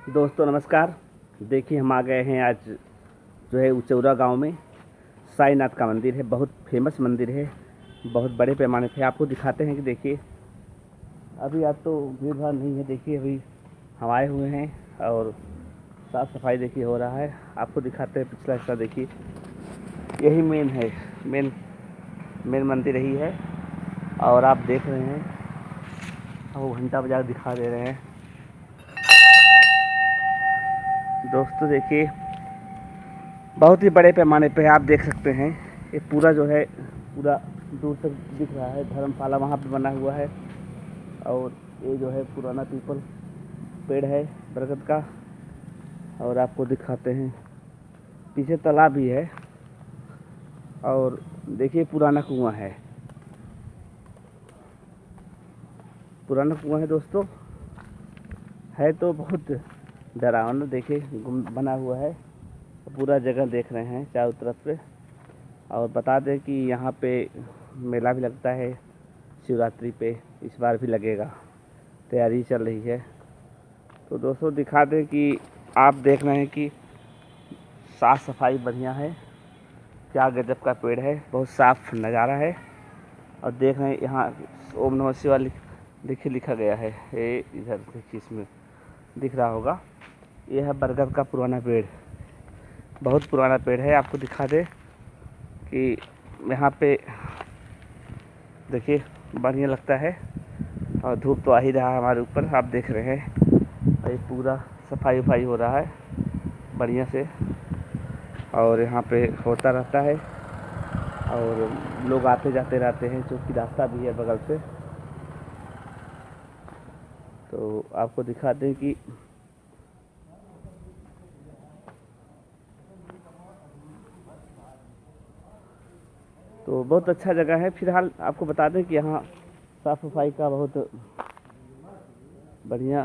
दोस्तों नमस्कार। देखिए हम आ गए हैं आज जो है उचौरा गांव में। साईनाथ का मंदिर है, बहुत फेमस मंदिर है, बहुत बड़े पैमाने पे आपको दिखाते हैं कि देखिए अभी आज तो भीड़ भाड़ नहीं है। देखिए अभी हम आए हुए हैं और साफ़ सफाई देखिए हो रहा है। आपको दिखाते हैं पिछला हिस्सा। देखिए यही मेन है, मेन मंदिर यही है और आप देख रहे हैं वो घंटा बजा दिखा दे रहे हैं। दोस्तों देखिए बहुत ही बड़े पैमाने पे आप देख सकते हैं। ये पूरा जो है पूरा दूर तक दिख रहा है। धर्मशाला वहाँ पे बना हुआ है और ये जो है पुराना पीपल पेड़ है बरगद का। और आपको दिखाते हैं पीछे तालाब भी है और देखिए पुराना कुआं है, पुराना कुआं है दोस्तों। है तो बहुत डरावना। देखिए बना हुआ है, पूरा जगह देख रहे हैं चारों तरफ से। और बता दें कि यहाँ पे मेला भी लगता है शिवरात्रि पे, इस बार भी लगेगा, तैयारी चल रही है। तो दोस्तों दिखा दें कि आप देख रहे हैं कि साफ़ सफाई बढ़िया है, क्या गजब का पेड़ है, बहुत साफ नज़ारा है। और देख रहे हैं यहाँ ओम नमः शिवाय देखिए लिखा गया है। ये इधर देखिए इसमें दिख रहा होगा, ये है बरगद का पुराना पेड़, बहुत पुराना पेड़ है। आपको दिखा दे कि यहाँ पे देखिए बढ़िया लगता है और धूप तो आ ही रहा है हमारे ऊपर, आप देख रहे हैं। और ये पूरा सफाई वफाई हो रहा है बढ़िया से और यहाँ पे होता रहता है और लोग आते जाते रहते हैं, क्योंकि रास्ता भी है बगल से। तो आपको दिखा दें कि तो बहुत अच्छा जगह है। फिलहाल आपको बता दें कि यहाँ साफ़ सफाई का बहुत बढ़िया